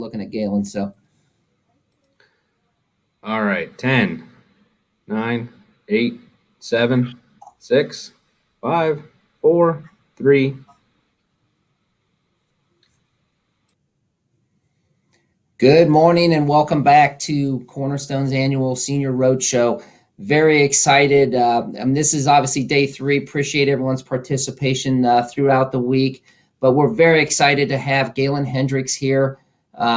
looking at Gaylan. So, All right, 10, 9, 8, 7, 6, 5, 4, 3. good morning and welcome back to Cornerstone's annual Senior Roadshow. Very excited. This is obviously day 3. Appreciate everyone's participation throughout the week, but we're very excited to have Gaylan Hendricks here.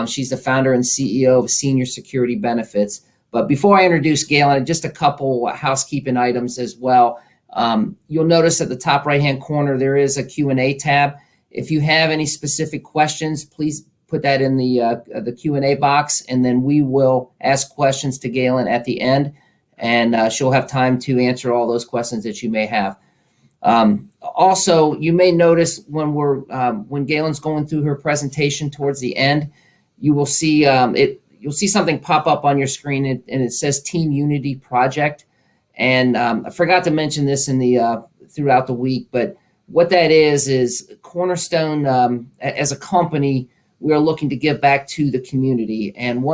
She's the founder and CEO of Senior Security Benefits. But before I introduce Gaylan, just a couple housekeeping items as well. You'll notice at the top right-hand corner there is a Q&A tab. If you have any specific questions, please put that in the Q&A box, and then we will ask questions to Gaylan at the end, and she'll have time to answer all those questions that you may have. Also, you may notice when Gaylan's going through her presentation towards the end, you will see You'll see something pop up on your screen, and it says Team Unity Project. And I forgot to mention this throughout the week, but what that is Cornerstone as a company, we are looking to give back to the community. And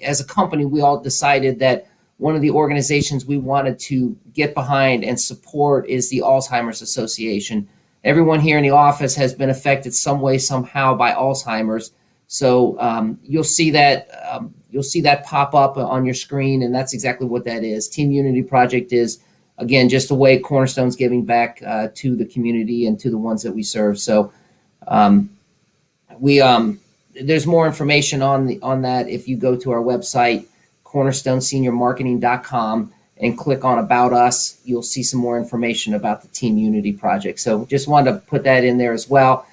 as a company, we all decided that one of the organizations we wanted to get behind and support is the Alzheimer's Association. Everyone here in the office has been affected some way, somehow by Alzheimer's. So you'll see that pop up on your screen, and that's exactly what that is. Team Unity Project is, again, just a way Cornerstone's giving back to the community and to the ones that we serve. So there's more information on that if you go to our website, cornerstoneseniormarketing.com, and click on About Us. You'll see some more information about the Team Unity Project. So just wanted to put that in there as well.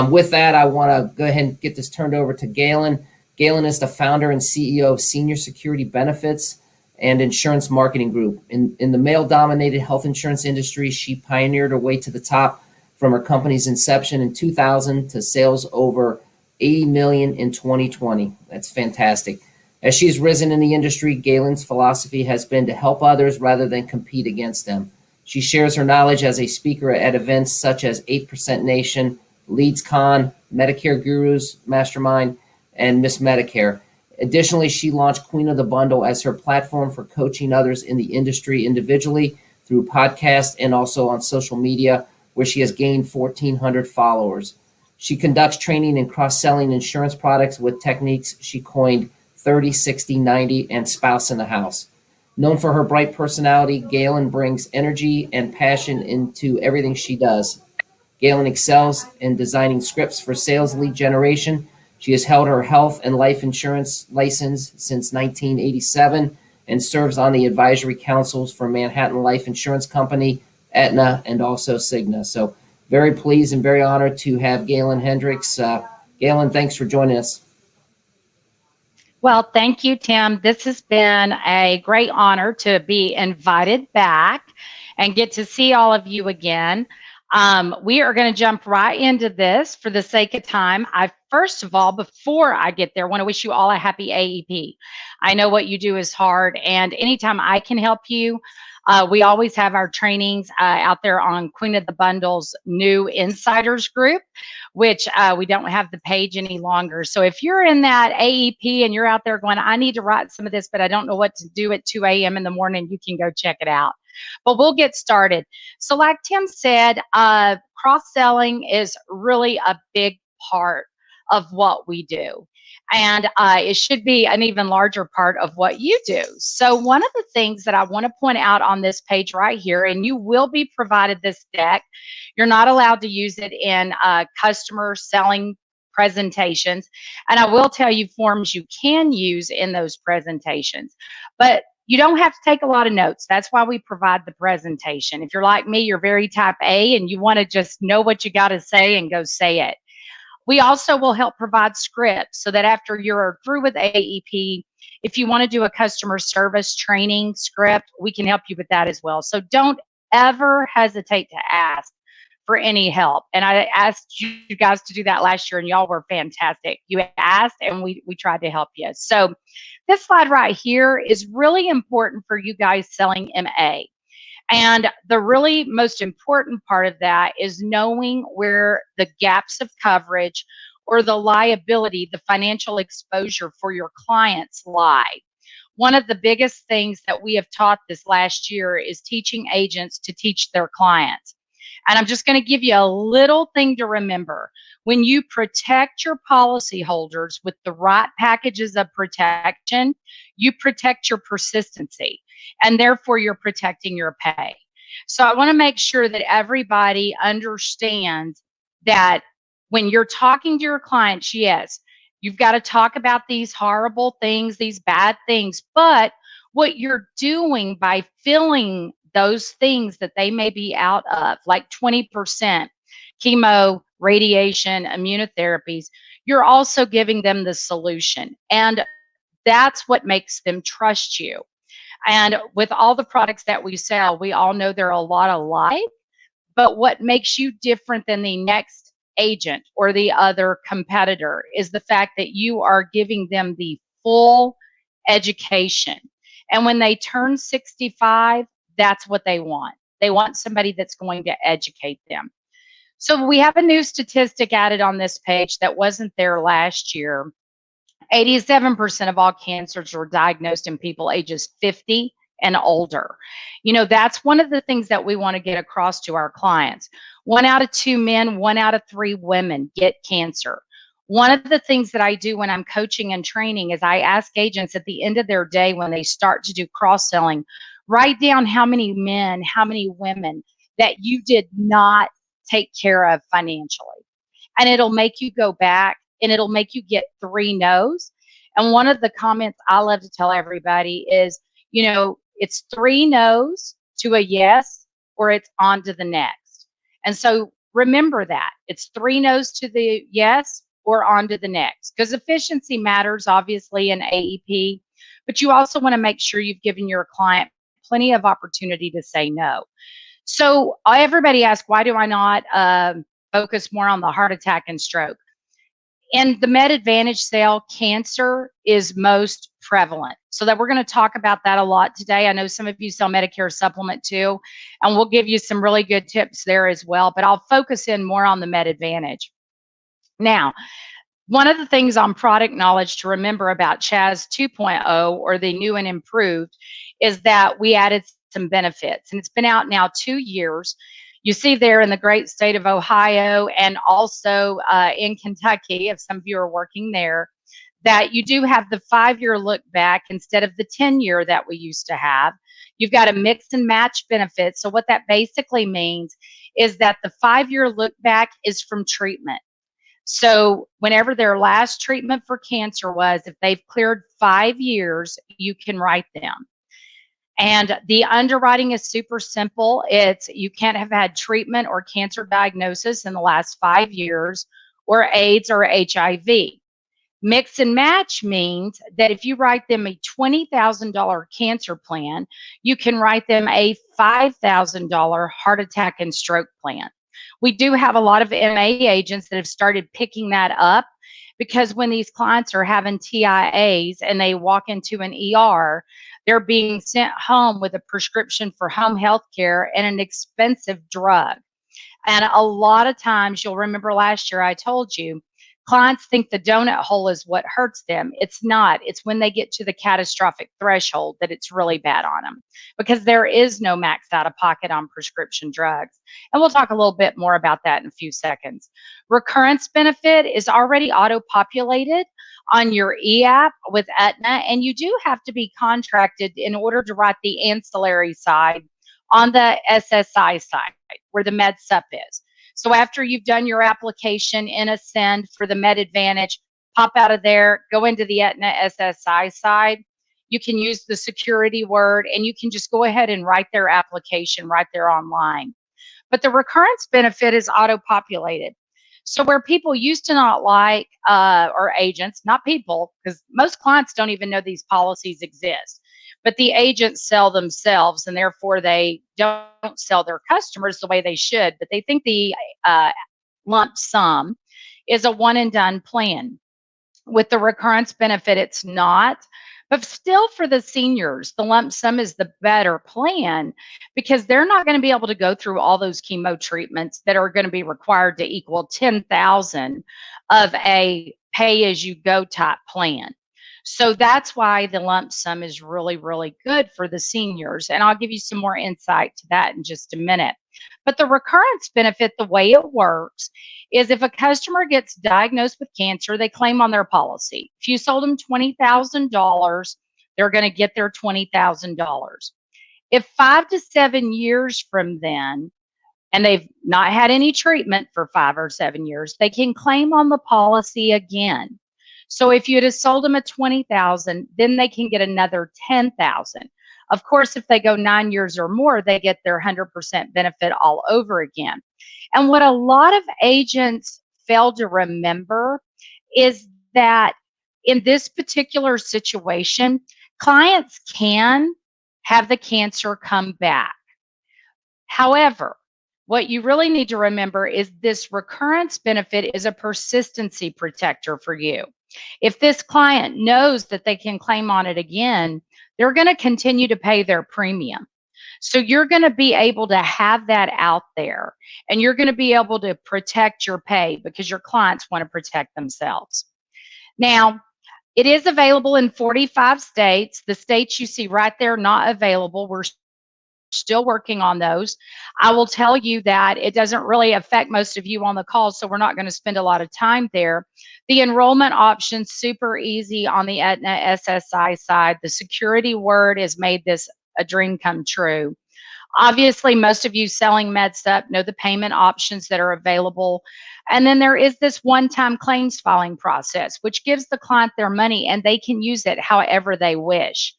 With that, I want to go ahead and get this turned over to Gaylan. Gaylan is the founder and CEO of Senior Security Benefits and Insurance Marketing Group. In the male-dominated health insurance industry, she pioneered her way to the top from her company's inception in 2000 to sales over $80 million in 2020. That's fantastic. As she's risen in the industry, Gaylan's philosophy has been to help others rather than compete against them. She shares her knowledge as a speaker at events such as 8% Nation, LeadsCon, Medicare Gurus Mastermind, and Miss Medicare. Additionally, she launched Queen of the Bundle as her platform for coaching others in the industry individually through podcasts and also on social media, where she has gained 1,400 followers. She conducts training in cross-selling insurance products with techniques she coined 30, 60, 90, and spouse in the house. Known for her bright personality, Gaylan brings energy and passion into everything she does. Gaylan excels in designing scripts for sales lead generation. She has held her health and life insurance license since 1987 and serves on the advisory councils for Manhattan Life Insurance Company, Aetna, and also Cigna. So very pleased and very honored to have Gaylan Hendricks. Gaylan, thanks for joining us. Well, thank you, Tim. This has been a great honor to be invited back and get to see all of you again. We are going to jump right into this for the sake of time. First of all, before I get there, want to wish you all a happy AEP. I know what you do is hard, and anytime I can help you, we always have our trainings out there on Queen of the Bundle's new Insiders group, which we don't have the page any longer. So if you're in that AEP and you're out there going, I need to write some of this, but I don't know what to do at 2 a.m. in the morning, you can go check it out. But we'll get started. So like Tim said, cross-selling is really a big part of what we do. And it should be an even larger part of what you do. So one of the things that I want to point out on this page right here, and you will be provided this deck, you're not allowed to use it in customer selling presentations. And I will tell you forms you can use in those presentations. But you don't have to take a lot of notes. That's why we provide the presentation. If you're like me, you're very type A and you want to just know what you got to say and go say it. We also will help provide scripts so that after you're through with AEP, if you want to do a customer service training script, we can help you with that as well. So don't ever hesitate to ask for any help. And I asked you guys to do that last year, and y'all were fantastic. You asked, and we tried to help you. So this slide right here is really important for you guys selling MA. And the really most important part of that is knowing where the gaps of coverage, or the liability, the financial exposure for your clients lie? One of the biggest things that we have taught this last year is teaching agents to teach their clients. And I'm just going to give you a little thing to remember. When you protect your policyholders with the right packages of protection, you protect your persistency, and therefore you're protecting your pay. So I want to make sure that everybody understands that when you're talking to your clients, yes, you've got to talk about these horrible things, these bad things, but what you're doing by filling those things that they may be out of, like 20% chemo, radiation, immunotherapies, you're also giving them the solution. And that's what makes them trust you. And with all the products that we sell, we all know there are a lot alike, but what makes you different than the next agent or the other competitor is the fact that you are giving them the full education. And when they turn 65, that's what they want. They want somebody that's going to educate them. So we have a new statistic added on this page that wasn't there last year. 87% of all cancers are diagnosed in people ages 50 and older. You know, that's one of the things that we want to get across to our clients. 1 out of 2 men, 1 out of 3 women get cancer. One of the things that I do when I'm coaching and training is I ask agents at the end of their day when they start to do cross-selling, write down how many men, how many women that you did not take care of financially. And it'll make you go back and it'll make you get 3 no's. And one of the comments I love to tell everybody is, you know, it's 3 no's to a yes, or it's on to the next. And so remember that it's 3 no's to the yes or on to the next, because efficiency matters obviously in AEP, but you also want to make sure you've given your client plenty of opportunity to say no. So everybody asks, why do I not focus more on the heart attack and stroke? In the Med Advantage sale, cancer is most prevalent. So that we're going to talk about that a lot today. I know some of you sell Medicare supplement too, and we'll give you some really good tips there as well, but I'll focus in more on the Med Advantage. Now, one of the things on product knowledge to remember about CHAS 2.0, or the new and improved, is that we added some benefits, and it's been out now 2 years. You see there in the great state of Ohio and also in Kentucky, if some of you are working there, that you do have the 5-year look back instead of the 10-year that we used to have. You've got a mix and match benefit. So what that basically means is that the 5-year look back is from treatment. So whenever their last treatment for cancer was, if they've cleared 5 years, you can write them. And the underwriting is super simple. It's you can't have had treatment or cancer diagnosis in the last 5 years, or AIDS or HIV. Mix and match means that if you write them a $20,000 cancer plan, you can write them a $5,000 heart attack and stroke plan. We do have a lot of MA agents that have started picking that up, because when these clients are having TIAs and they walk into an ER, they're being sent home with a prescription for home health care and an expensive drug. And a lot of times, you'll remember last year I told you, clients think the donut hole is what hurts them. It's not. It's when they get to the catastrophic threshold that it's really bad on them, because there is no max out of pocket on prescription drugs. And we'll talk a little bit more about that in a few seconds. Recurrence benefit is already auto-populated on your e-app with Aetna, and you do have to be contracted in order to write the ancillary side on the SSI side where the Med Sup is. So after you've done your application in Ascend for the Med Advantage, pop out of there, go into the Aetna SSI side. You can use the security word, and you can just go ahead and write their application right there online. But the recurrence benefit is auto-populated. So where people used to not like, or agents, not people, because most clients don't even know these policies exist, but the agents sell themselves, and therefore they don't sell their customers the way they should, but they think the lump sum is a one and done plan. With the recurrence benefit, it's not, But still, for the seniors, the lump sum is the better plan because they're not going to be able to go through all those chemo treatments that are going to be required to equal 10,000 of a pay-as-you-go type plan. So that's why the lump sum is really, really good for the seniors. And I'll give you some more insight to that in just a minute. But the recurrence benefit, the way it works is if a customer gets diagnosed with cancer, they claim on their policy. If you sold them $20,000, they're going to get their $20,000. If 5 to 7 years from then, and they've not had any treatment for 5 or 7 years, they can claim on the policy again. So if you had sold them at 20,000, then they can get another 10,000. Of course, if they go 9 years or more, they get their 100% benefit all over again. And what a lot of agents fail to remember is that in this particular situation, clients can have the cancer come back. However, what you really need to remember is this recurrence benefit is a persistency protector for you. If this client knows that they can claim on it again, they're going to continue to pay their premium. So you're going to be able to have that out there, and you're going to be able to protect your pay because your clients want to protect themselves. Now, it is available in 45 states. The states you see right there not available, we're still working on those. I will tell you that it doesn't really affect most of you on the call, so we're not going to spend a lot of time there. The enrollment option's super easy on the Aetna SSI side. The security word has made this a dream come true. Obviously, most of you selling MedSup know the payment options that are available. And then there is this one-time claims filing process, which gives the client their money and they can use it however they wish.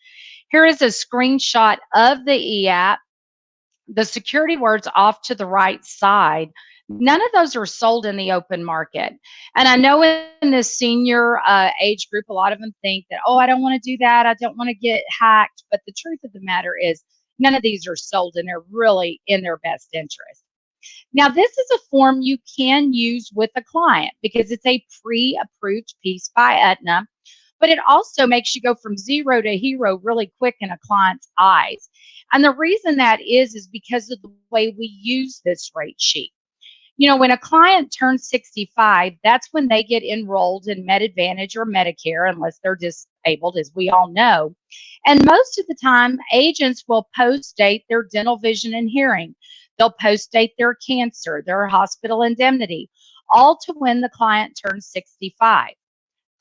Here is a screenshot of the e-app. The security words off to the right side. None of those are sold in the open market. And I know in this senior age group, a lot of them think that, oh, I don't want to do that. I don't want to get hacked. But the truth of the matter is none of these are sold and they're really in their best interest. Now, this is a form you can use with a client because it's a pre-approved piece by Aetna, but it also makes you go from zero to hero really quick in a client's eyes. And the reason that is because of the way we use this rate sheet. You know, when a client turns 65, that's when they get enrolled in Med Advantage or Medicare, unless they're disabled, as we all know. And most of the time, agents will post-date their dental, vision, and hearing. They'll post-date their cancer, their hospital indemnity, all to when the client turns 65.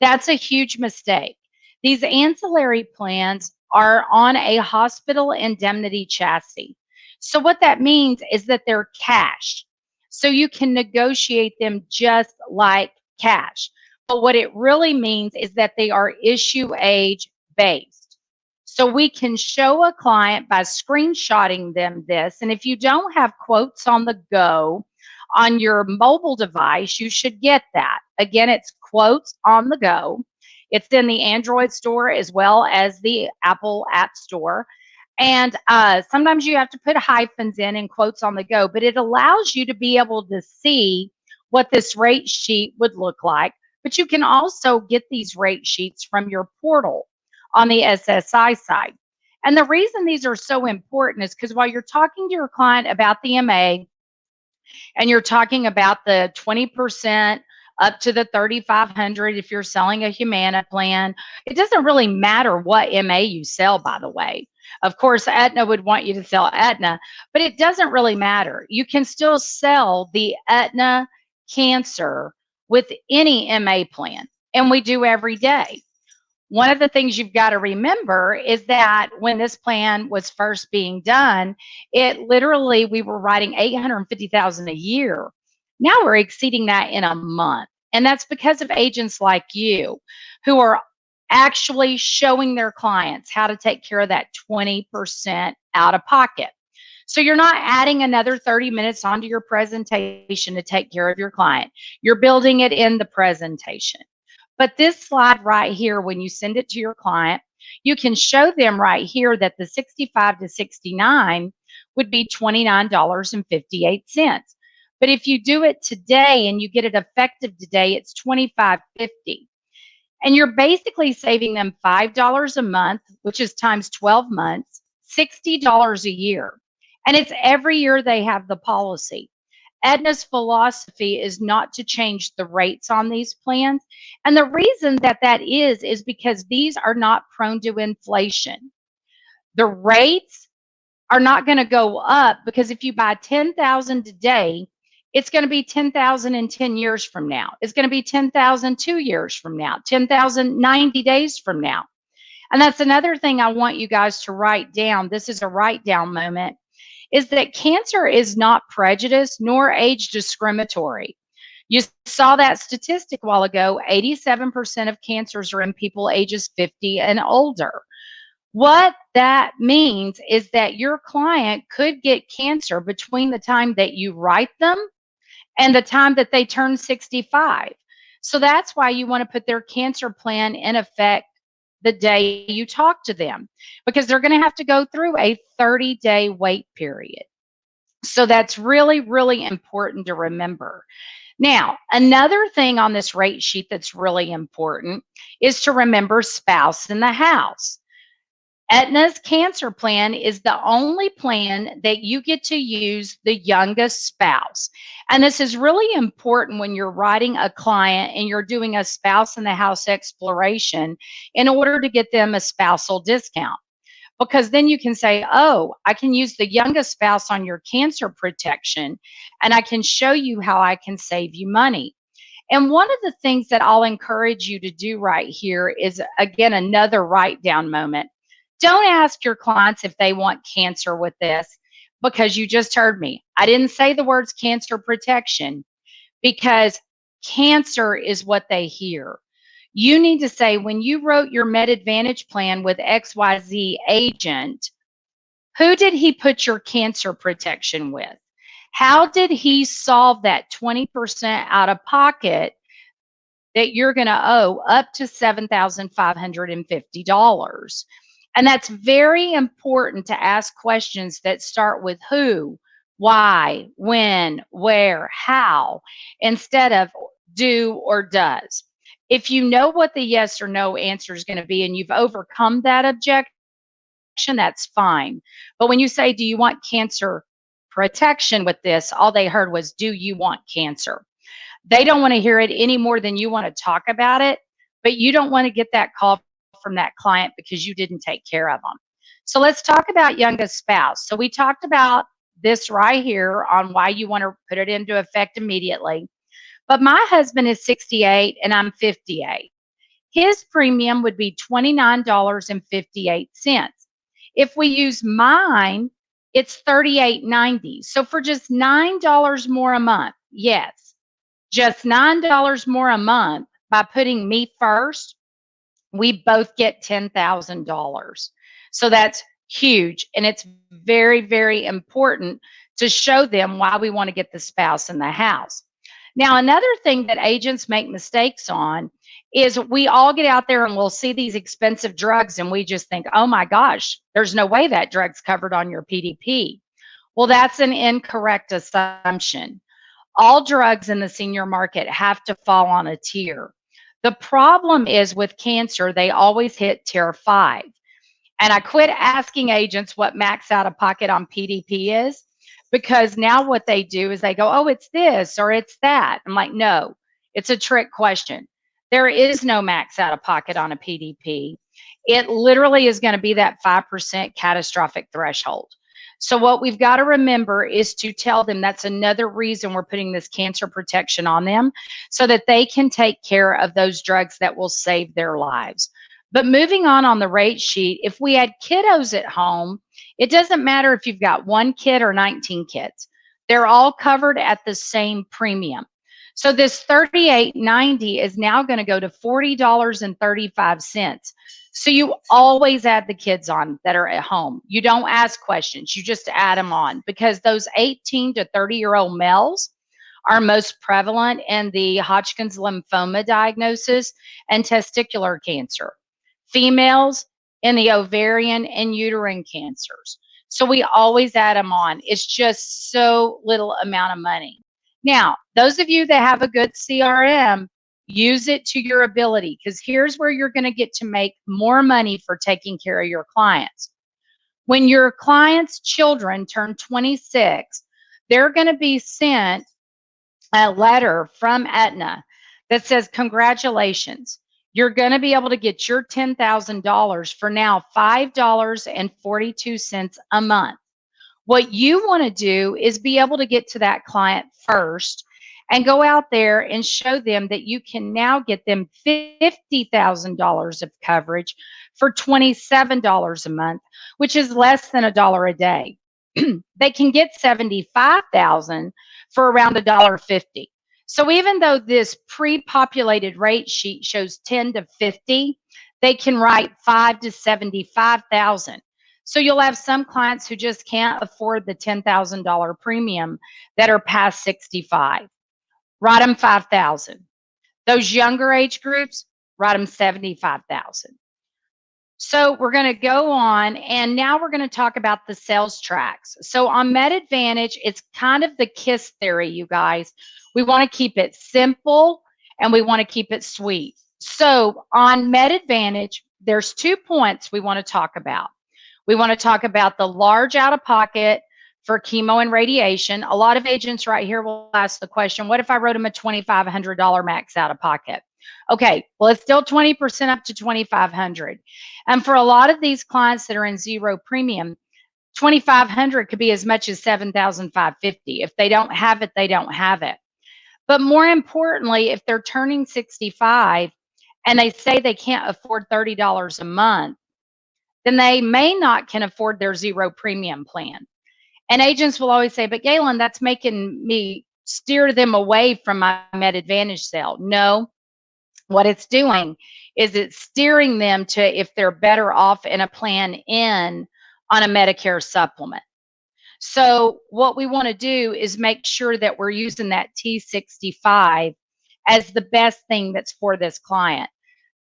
That's a huge mistake. These ancillary plans are on a hospital indemnity chassis. So what that means is that they're cash. So you can negotiate them just like cash. But what it really means is that they are issue age based. So we can show a client by screenshotting them this. And if you don't have quotes on the go on your mobile device, you should get that. Again, it's quotes on the go. It's in the Android store as well as the Apple App Store. And sometimes you have to put hyphens in and quotes on the go, but it allows you to be able to see what this rate sheet would look like. But you can also get these rate sheets from your portal on the SSI side. And the reason these are so important is because while you're talking to your client about the MA and you're talking about the 20% up to the 3,500 if you're selling a Humana plan, it doesn't really matter what MA you sell, by the way. Of course, Aetna would want you to sell Aetna, but it doesn't really matter. You can still sell the Aetna Cancer with any MA plan, and we do every day. One of the things you've got to remember is that when this plan was first being done, it literally, we were writing $850,000 a year. Now we're exceeding that in a month. And that's because of agents like you who are actually showing their clients how to take care of that 20% out of pocket. So you're not adding another 30 minutes onto your presentation to take care of your client. You're building it in the presentation. But this slide right here, when you send it to your client, you can show them right here that the 65 to 69 would be $29.58. But if you do it today and you get it effective today, it's $25.50. And you're basically saving them $5 a month, which is times 12 months, $60 a year. And it's every year they have the policy. Aetna's philosophy is not to change the rates on these plans. And the reason that that is because these are not prone to inflation. The rates are not going to go up because if you buy 10,000 today, it's going to be 10,000 in 10 years from now. It's going to be 10,000 2 years from now, 10,000 90 days from now. And that's another thing I want you guys to write down. This is a write down moment, is that cancer is not prejudice nor age discriminatory. You saw that statistic a while ago. 87% of cancers are in people ages 50 and older. What that means is that your client could get cancer between the time that you write them and the time that they turn 65. So that's why you want to put their cancer plan in effect the day you talk to them, because they're going to have to go through a 30-day wait period. So that's really, really important to remember. Now, another thing on this rate sheet that's really important is to remember spouse in the house. Aetna's cancer plan is the only plan that you get to use the youngest spouse. And this is really important when you're writing a client and you're doing a spouse in the house exploration in order to get them a spousal discount. Because then you can say, oh, I can use the youngest spouse on your cancer protection, and I can show you how I can save you money. And one of the things that I'll encourage you to do right here is, again, another write down moment. Don't ask your clients if they want cancer with this, because you just heard me. I didn't say the words cancer protection because cancer is what they hear. You need to say, when you wrote your Med Advantage plan with XYZ agent, who did he put your cancer protection with? How did he solve that 20% out of pocket that you're going to owe up to $7,550? And that's very important to ask questions that start with who, why, when, where, how, instead of do or does. If you know what the yes or no answer is going to be and you've overcome that objection, that's fine. But when you say, do you want cancer protection with this, all they heard was, do you want cancer? They don't want to hear it any more than you want to talk about it, but you don't want to get that call from that client because you didn't take care of them. So let's talk about youngest spouse. So we talked about this right here on why you want to put it into effect immediately. But my husband is 68 and I'm 58. His premium would be $29.58. If we use mine, it's $38.90. So for just $9 more a month, yes, just $9 more a month by putting me first, we both get $10,000. So that's huge. And it's very, very important to show them why we want to get the spouse in the house. Now, another thing that agents make mistakes on is we all get out there and we'll see these expensive drugs and we just think, oh my gosh, there's no way that drug's covered on your PDP. Well, that's an incorrect assumption. All drugs in the senior market have to fall on a tier. The problem is with cancer, they always hit tier 5. And I quit asking agents what max out of pocket on PDP is, because now what they do is they go, oh, it's this or it's that. I'm like, no, it's a trick question. There is no max out of pocket on a PDP. It literally is going to be that 5% catastrophic threshold. So what we've got to remember is to tell them that's another reason we're putting this cancer protection on them, so that they can take care of those drugs that will save their lives. But moving on the rate sheet, if we had kiddos at home, it doesn't matter if you've got 1 kid or 19 kids. They're all covered at the same premium. So this $38.90 is now going to go to $40.35. So you always add the kids on that are at home. You don't ask questions. You just add them on, because those 18 to 30-year-old males are most prevalent in the Hodgkin's lymphoma diagnosis and testicular cancer. Females in the ovarian and uterine cancers. So we always add them on. It's just so little amount of money. Now, those of you that have a good CRM, Use it to your ability, because here's where you're going to get to make more money for taking care of your clients. When your clients' children turn 26, they're going to be sent a letter from Aetna that says, congratulations, you're going to be able to get your $10,000 for now $5.42 a month. What you want to do is be able to get to that client first and go out there and show them that you can now get them $50,000 of coverage for $27 a month, which is less than $1 a day. They can get $75,000 for around $1.50. So even though this pre-populated rate sheet shows 10 to 50, they can write 5 to 75,000. So you'll have some clients who just can't afford the $10,000 premium that are past 65. Write them 5,000. Those younger age groups, write them 75,000. So we're going to go on, and now we're going to talk about the sales tracks. So on Med Advantage, it's kind of the KISS theory, you guys. We want to keep it simple and we want to keep it sweet. So on Med Advantage, there's 2 points we want to talk about. We want to talk about the large out-of-pocket for chemo and radiation. A lot of agents right here will ask the question, what if I wrote them a $2,500 max out-of-pocket? Okay, well, it's still 20% up to $2,500. And for a lot of these clients that are in zero premium, $2,500 could be as much as $7,550. If they don't have it, they don't have it. But more importantly, if they're turning 65 and they say they can't afford $30 a month, then they may not can afford their zero premium plan. And agents will always say, but Gaylan, that's making me steer them away from my Med Advantage sale. No, what it's doing is it's steering them to if they're better off in a plan in on a Medicare supplement. So what we want to do is make sure that we're using that T65 as the best thing that's for this client.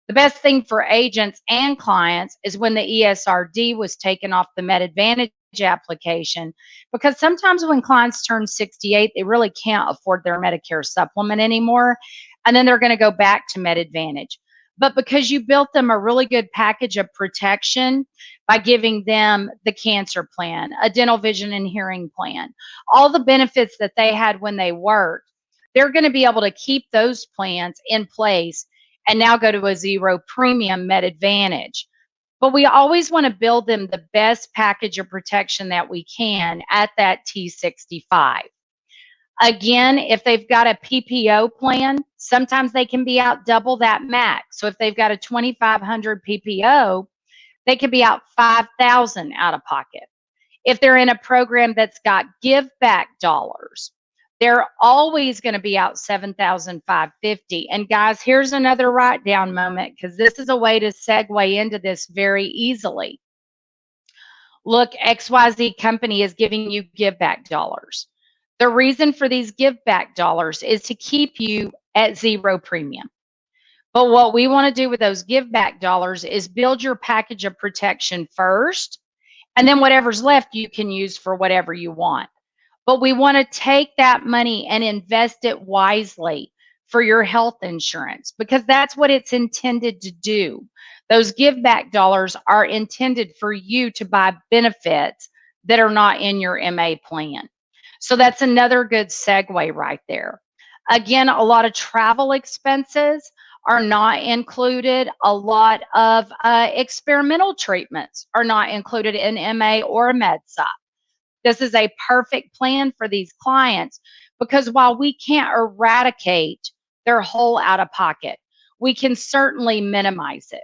The best thing for agents and clients is when the ESRD was taken off the Med Advantage application, because sometimes when clients turn 68, they really can't afford their Medicare supplement anymore, and then they're going to go back to Med Advantage. But because you built them a really good package of protection by giving them the cancer plan, a dental, vision, and hearing plan, all the benefits that they had when they worked, they're going to be able to keep those plans in place and now go to a zero premium Med Advantage. But we always want to build them the best package of protection that we can at that T65. Again, if they've got a PPO plan, sometimes they can be out double that max. So if they've got a 2,500 PPO, they could be out 5,000 out of pocket. If they're in a program that's got give back dollars, they're always going to be out $7,550. And guys, here's another write down moment, because this is a way to segue into this very easily. Look, XYZ company is giving you give back dollars. The reason for these give back dollars is to keep you at zero premium. But what we want to do with those give back dollars is build your package of protection first, and then whatever's left you can use for whatever you want. But we want to take that money and invest it wisely for your health insurance, because that's what it's intended to do. Those give back dollars are intended for you to buy benefits that are not in your MA plan. So that's another good segue right there. Again, a lot of travel expenses are not included. A lot of experimental treatments are not included in MA or MedSup. This is a perfect plan for these clients, because while we can't eradicate their whole out of pocket, we can certainly minimize it.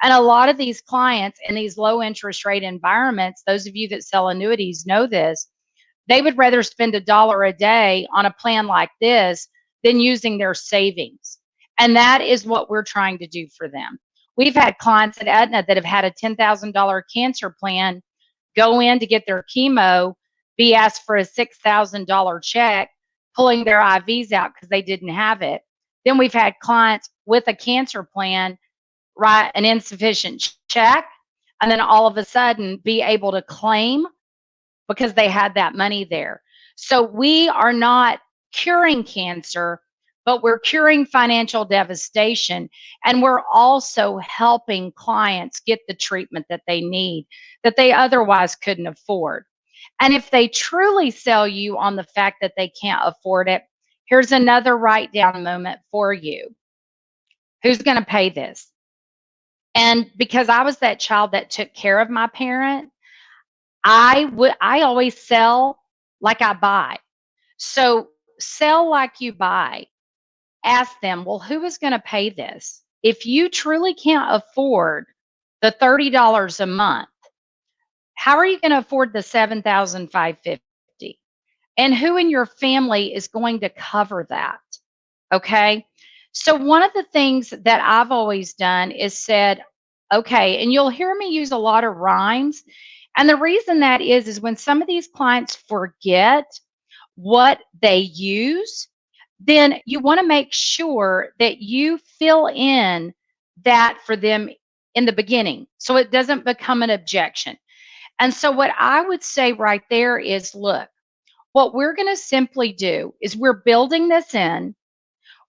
And a lot of these clients in these low interest rate environments, those of you that sell annuities know this, they would rather spend $1 a day on a plan like this than using their savings. And that is what we're trying to do for them. We've had clients at Aetna that have had a $10,000 cancer plan go in to get their chemo, be asked for a $6,000 check, pulling their IVs out because they didn't have it. Then we've had clients with a cancer plan write an insufficient check, and then all of a sudden be able to claim because they had that money there. So we are not curing cancer, but we're curing financial devastation, and we're also helping clients get the treatment that they need that they otherwise couldn't afford. And if they truly sell you on the fact that they can't afford it, here's another write down moment for you. Who's going to pay this? And because I was that child that took care of my parent, I always sell like I buy. So sell like you buy. Ask them, well, who is going to pay this? If you truly can't afford the $30 a month, how are you going to afford the $7,550? And who in your family is going to cover that? Okay. So one of the things that I've always done is said, okay, and you'll hear me use a lot of rhymes. And the reason that is when some of these clients forget what they use, then you want to make sure that you fill in that for them in the beginning so it doesn't become an objection. And so what I would say right there is, look, what we're going to simply do is we're building this in.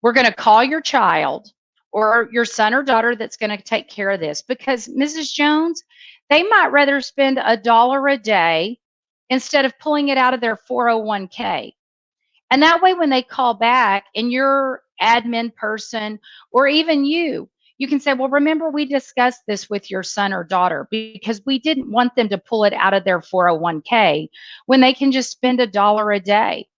We're going to call your child or your son or daughter that's going to take care of this, because Mrs. Jones, they might rather spend $1 a day instead of pulling it out of their 401k. And that way, when they call back and your admin person or even you can say, well, remember, we discussed this with your son or daughter because we didn't want them to pull it out of their 401k when they can just spend $1 a day.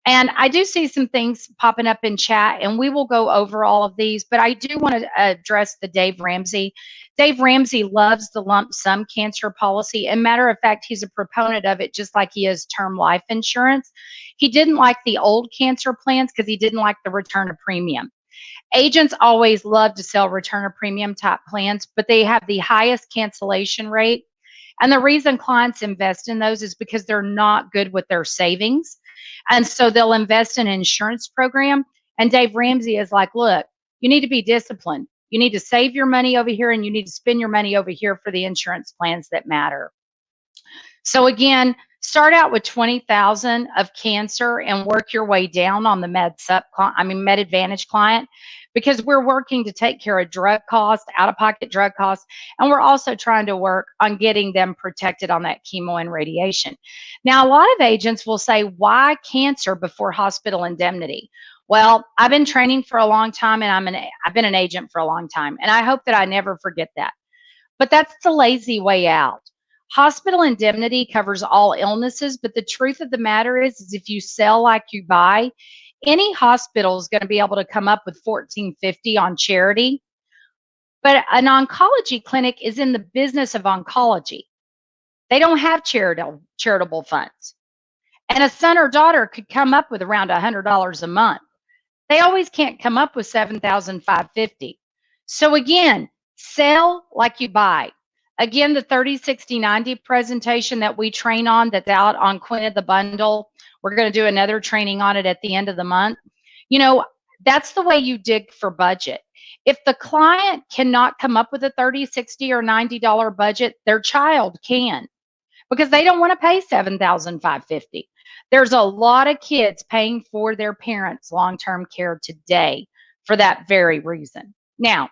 And I do see some things popping up in chat, and we will go over all of these, but I do want to address the Dave Ramsey. Dave Ramsey loves the lump sum cancer policy. And matter of fact, he's a proponent of it, just like he is term life insurance. He didn't like the old cancer plans because he didn't like the return of premium. Agents always love to sell return of premium type plans, but they have the highest cancellation rate. And the reason clients invest in those is because they're not good with their savings. And so they'll invest in an insurance program. And Dave Ramsey is like, look, you need to be disciplined. You need to save your money over here and you need to spend your money over here for the insurance plans that matter. So again, start out with 20,000 of cancer and work your way down on the Med Advantage client, because we're working to take care of drug costs, out-of-pocket drug costs, and we're also trying to work on getting them protected on that chemo and radiation. Now, a lot of agents will say, why cancer before hospital indemnity? Well, I've been training for a long time, and I've been an agent for a long time, and I hope that I never forget that. But that's the lazy way out. Hospital indemnity covers all illnesses, but the truth of the matter is if you sell like you buy, any hospital is going to be able to come up with $1,450 on charity. But an oncology clinic is in the business of oncology. They don't have charitable funds. And a son or daughter could come up with around $100 a month. They always can't come up with $7,550. So again, sell like you buy. Again, the 30, 60, 90 presentation that we train on that's out on Quinn of the Bundle, we're going to do another training on it at the end of the month. You know, that's the way you dig for budget. If the client cannot come up with a $30, $60, or $90 budget, their child can, because they don't want to pay $7,550. There's a lot of kids paying for their parents' long-term care today for that very reason. Now,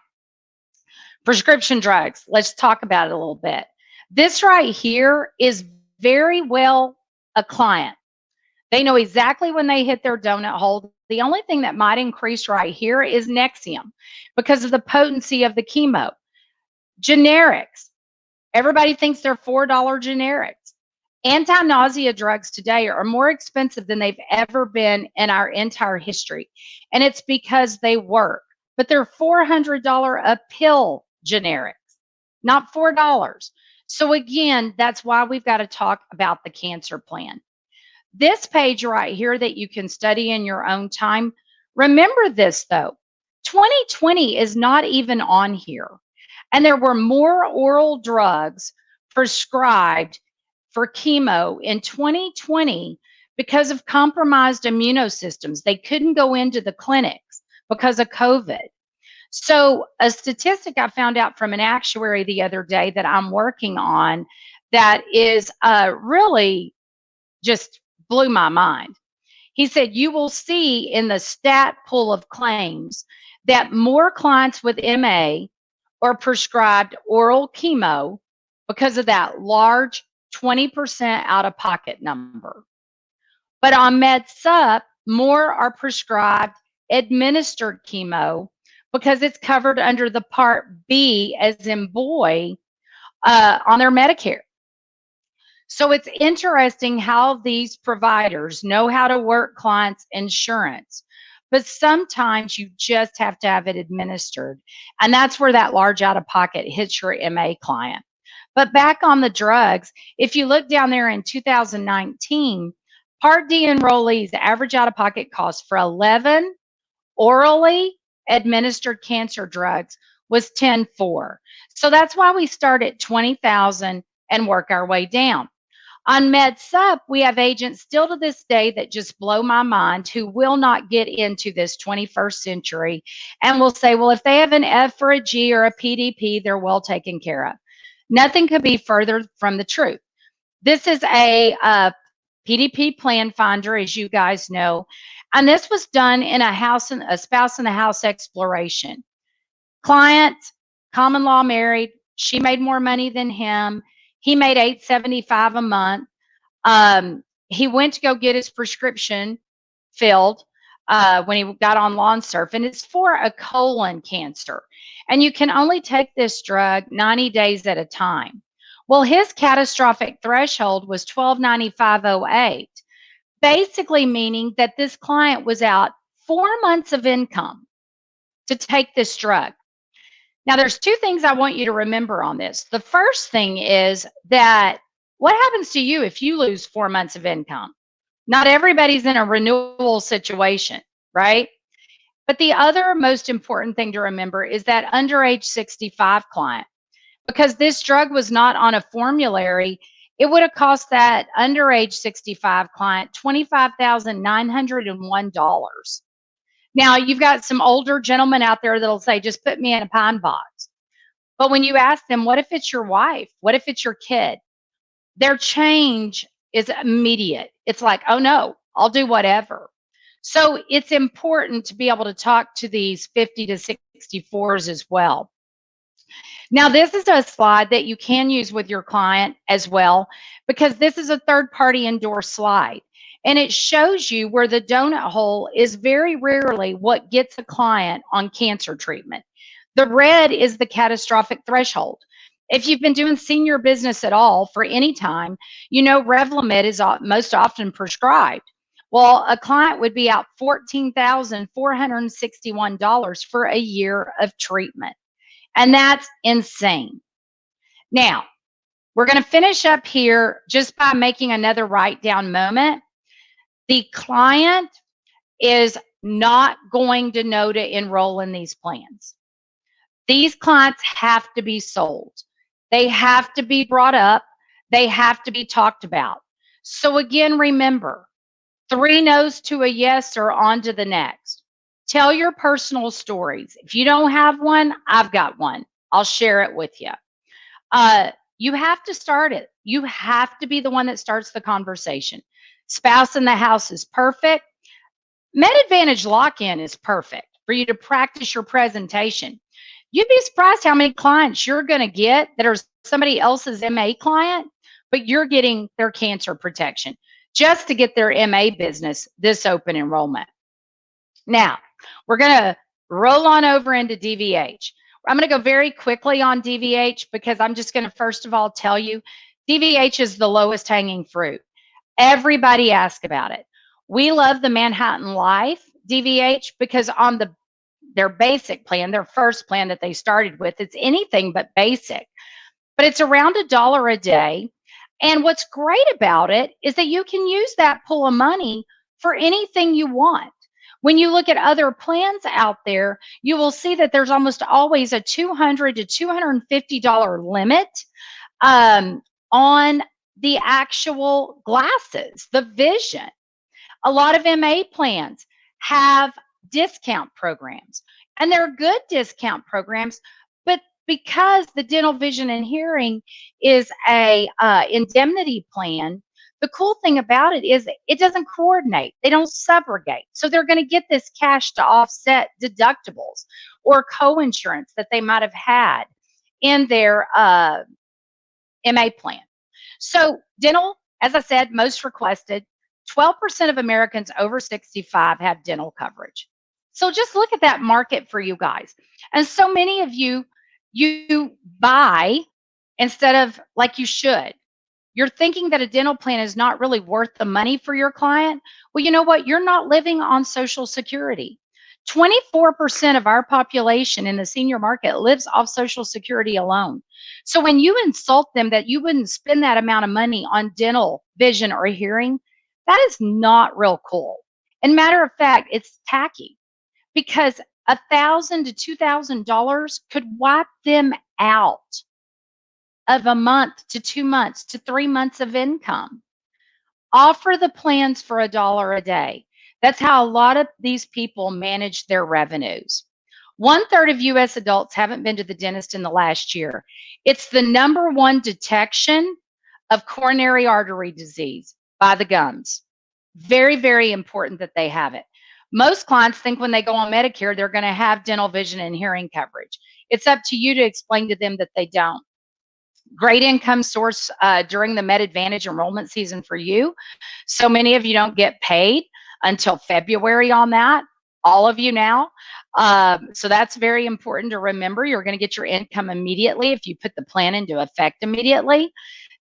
prescription drugs, let's talk about it a little bit. This right here is very well a client. They know exactly when they hit their donut hole. The only thing that might increase right here is Nexium because of the potency of the chemo. Generics, everybody thinks they're $4 generics. Anti-nausea drugs today are more expensive than they've ever been in our entire history. And it's because they work, but they're $400 a pill generics, not $4. So again, that's why we've got to talk about the cancer plan. This page right here that you can study in your own time, remember this though, 2020 is not even on here. And there were more oral drugs prescribed for chemo in 2020 because of compromised immunosystems. They couldn't go into the clinics because of COVID. So a statistic I found out from an actuary the other day that I'm working on that is really just blew my mind. He said, you will see in the stat pool of claims that more clients with MA are prescribed oral chemo because of that large 20% out of pocket number. But on MedSup, more are prescribed administered chemo because it's covered under the Part B, as in boy, on their Medicare. So it's interesting how these providers know how to work clients' insurance, but sometimes you just have to have it administered. And that's where that large out of pocket hits your MA client. But back on the drugs, if you look down there in 2019, Part D enrollees, the average out of pocket cost for 11 orally administered cancer drugs was 10.4. So that's why we start at 20,000 and work our way down. On MedSup, we have agents still to this day that just blow my mind who will not get into this 21st century and will say, well, if they have an F or a G or a PDP, they're well taken care of. Nothing could be further from the truth. This is a PDP plan finder, as you guys know, and this was done in a spouse in the house exploration. Client, common law married, she made more money than him. He made $875 a month. He went to go get his prescription filled when he got on LawnSurf, and it's for a colon cancer. And you can only take this drug 90 days at a time. Well, his catastrophic threshold was $1295.08, basically meaning that this client was out 4 months of income to take this drug. Now, there's two things I want you to remember on this. The first thing is that what happens to you if you lose 4 months of income? Not everybody's in a renewal situation, right? But the other most important thing to remember is that under age 65 client, because this drug was not on a formulary, it would have cost that under age 65 client $25,901. Now, you've got some older gentlemen out there that'll say, just put me in a pine box. But when you ask them, what if it's your wife? What if it's your kid? Their change is immediate. It's like, oh no, I'll do whatever. So it's important to be able to talk to these 50 to 64s as well. Now, this is a slide that you can use with your client as well, because this is a third-party endorsed slide. And it shows you where the donut hole is very rarely what gets a client on cancer treatment. The red is the catastrophic threshold. If you've been doing senior business at all for any time, you know Revlimid is most often prescribed. Well, a client would be out $14,461 for a year of treatment. And that's insane. Now, we're going to finish up here just by making another write down moment. The client is not going to know to enroll in these plans. These clients have to be sold. They have to be brought up. They have to be talked about. So again, remember, 3 no's to a yes or on to the next. Tell your personal stories. If you don't have one, I've got one. I'll share it with you. You have to start it. You have to be the one that starts the conversation. Spouse in the house is perfect. MedAdvantage lock-in is perfect for you to practice your presentation. You'd be surprised how many clients you're going to get that are somebody else's MA client, but you're getting their cancer protection just to get their MA business this open enrollment. Now, we're going to roll on over into DVH. I'm going to go very quickly on DVH because I'm just going to first of all tell you DVH is the lowest hanging fruit. Everybody asks about it. We love the Manhattan Life DVH because on their basic plan, their first plan that they started with, it's anything but basic. But it's around $1 a day. And what's great about it is that you can use that pool of money for anything you want. When you look at other plans out there, you will see that there's almost always a $200 to $250 limit on the actual glasses, the vision. A lot of MA plans have discount programs, and they're good discount programs, but because the dental, vision, and hearing is a indemnity plan, The cool thing about it is it doesn't coordinate. They don't subrogate. So they're going to get this cash to offset deductibles or co-insurance that they might have had in their MA plan. So dental, as I said, most requested. 12% of Americans over 65 have dental coverage. So just look at that market for you guys. And so many of you buy instead of like you should. You're thinking that a dental plan is not really worth the money for your client. Well, you know what? You're not living on Social Security. 24% of our population in the senior market lives off Social Security alone. So when you insult them that you wouldn't spend that amount of money on dental, vision, or hearing, that is not real cool. And matter of fact, it's tacky because $1,000 to $2,000 could wipe them out of a month to 2 months to 3 months of income. Offer the plans for $1 a day. That's how a lot of these people manage their revenues. 1/3 of US adults haven't been to the dentist in the last year. It's the #1 detection of coronary artery disease by the gums. Very, very important that they have it. Most clients think when they go on Medicare, they're going to have dental, vision, and hearing coverage. It's up to you to explain to them that they don't. Great income source during the Med Advantage enrollment season for you. So many of you don't get paid until February on that, all of you now. So that's very important to remember. You're going to get your income immediately if you put the plan into effect immediately.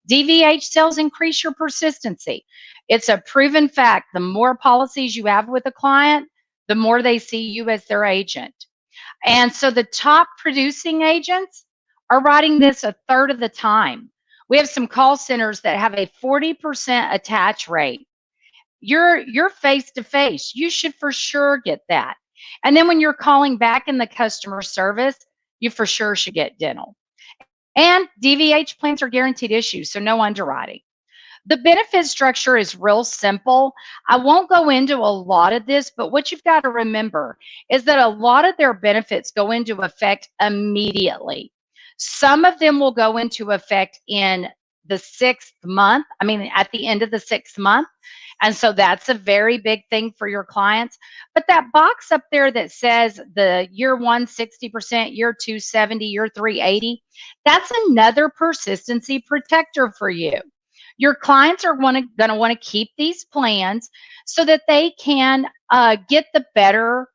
DVH sales increase your persistency. It's a proven fact. The more policies you have with a client, the more they see you as their agent. And so the top producing agents are writing this 1/3 of the time. We have some call centers that have a 40% attach rate. You're face to face. You should for sure get that. And then when you're calling back in the customer service, you for sure should get dental. And DVH plans are guaranteed issue, so no underwriting. The benefit structure is real simple. I won't go into a lot of this, but what you've got to remember is that a lot of their benefits go into effect immediately. Some of them will go into effect in the 6th month, at the end of the 6th month. And so that's a very big thing for your clients. But that box up there that says the year 1, 60%, year 2, 70, year 3, 80, that's another persistency protector for you. Your clients are going to want to keep these plans so that they can get the better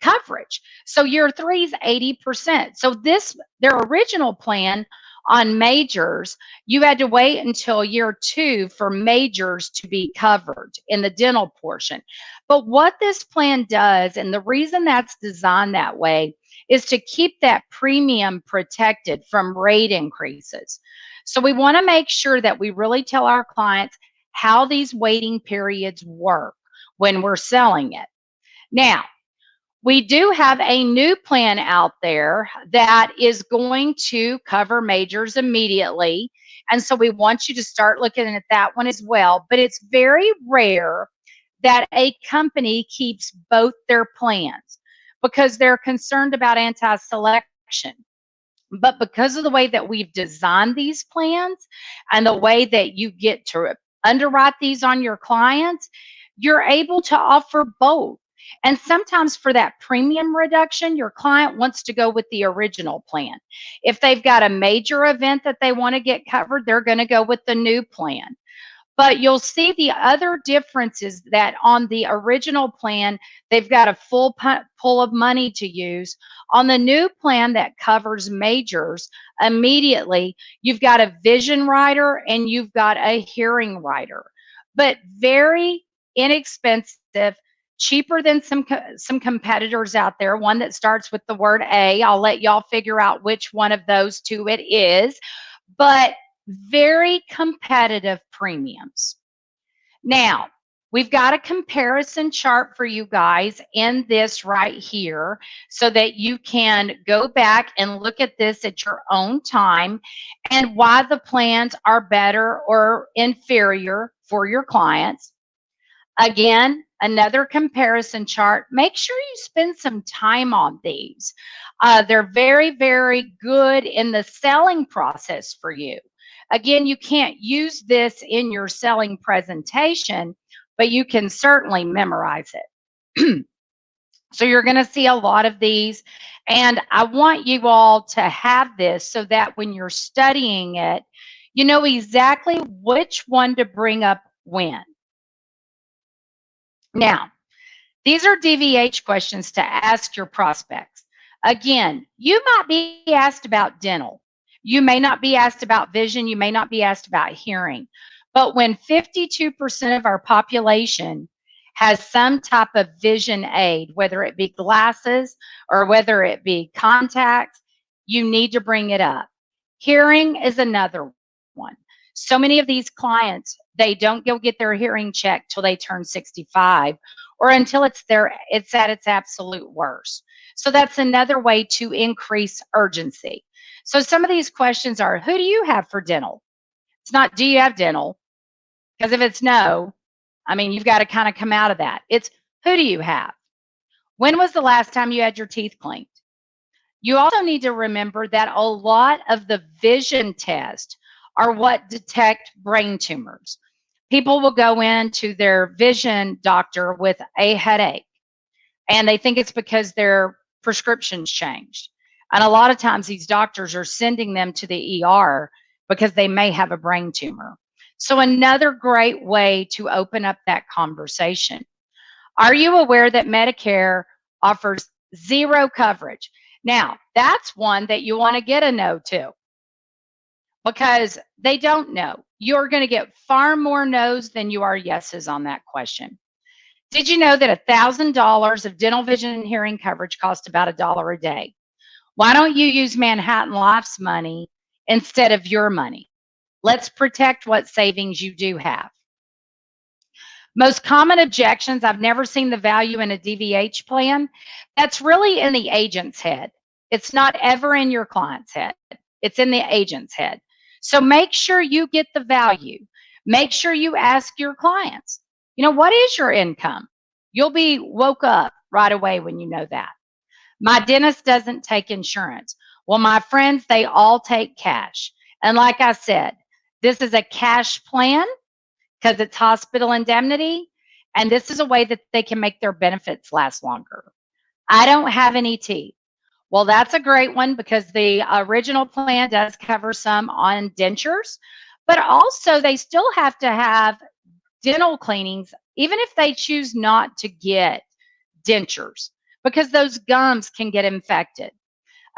coverage. So year 3 is 80%. So their original plan on majors, you had to wait until year 2 for majors to be covered in the dental portion. But what this plan does, and the reason that's designed that way, is to keep that premium protected from rate increases. So we want to make sure that we really tell our clients how these waiting periods work when we're selling it. Now, we do have a new plan out there that is going to cover majors immediately. And so we want you to start looking at that one as well. But it's very rare that a company keeps both their plans because they're concerned about anti-selection. But because of the way that we've designed these plans and the way that you get to underwrite these on your clients, you're able to offer both. And sometimes for that premium reduction, your client wants to go with the original plan. If they've got a major event that they want to get covered, they're going to go with the new plan. But you'll see the other difference is that on the original plan, they've got a full pool of money to use. On the new plan that covers majors, immediately, you've got a vision rider and you've got a hearing rider. But very inexpensive, cheaper than some competitors out there. One that starts with the word A. I'll let y'all figure out which one of those two it is. But very competitive premiums. Now, we've got a comparison chart for you guys in this right here so that you can go back and look at this at your own time and why the plans are better or inferior for your clients. Again, another comparison chart. Make sure you spend some time on these. They're very, very good in the selling process for you. Again, you can't use this in your selling presentation, but you can certainly memorize it. So you're going to see a lot of these. And I want you all to have this so that when you're studying it, you know exactly which one to bring up when. Now, these are DVH questions to ask your prospects. Again, you might be asked about dental. You may not be asked about vision. You may not be asked about hearing. But when 52% of our population has some type of vision aid, whether it be glasses or whether it be contacts, you need to bring it up. Hearing is another one. So many of these clients, they don't go get their hearing checked till they turn 65 or until it's at its absolute worst. So that's another way to increase urgency. So some of these questions are, who do you have for dental? It's not, do you have dental? Because if it's no, I mean, you've got to kind of come out of that. It's, who do you have? When was the last time you had your teeth cleaned? You also need to remember that a lot of the vision tests are what detect brain tumors. People will go into their vision doctor with a headache, and they think it's because their prescriptions changed. And a lot of times these doctors are sending them to the ER because they may have a brain tumor. So another great way to open up that conversation. Are you aware that Medicare offers zero coverage? Now, that's one that you want to get a no to, because they don't know. You're going to get far more no's than you are yeses on that question. Did you know that $1,000 of dental, vision, and hearing coverage costs about $1 a day? Why don't you use Manhattan Life's money instead of your money? Let's protect what savings you do have. Most common objections, I've never seen the value in a DVH plan. That's really in the agent's head. It's not ever in your client's head. It's in the agent's head. So make sure you get the value. Make sure you ask your clients, you know, what is your income? You'll be woke up right away when you know that. My dentist doesn't take insurance. Well, my friends, they all take cash. And like I said, this is a cash plan because it's hospital indemnity, and this is a way that they can make their benefits last longer. I don't have any teeth. Well, that's a great one because the original plan does cover some on dentures, but also they still have to have dental cleanings, even if they choose not to get dentures, because those gums can get infected.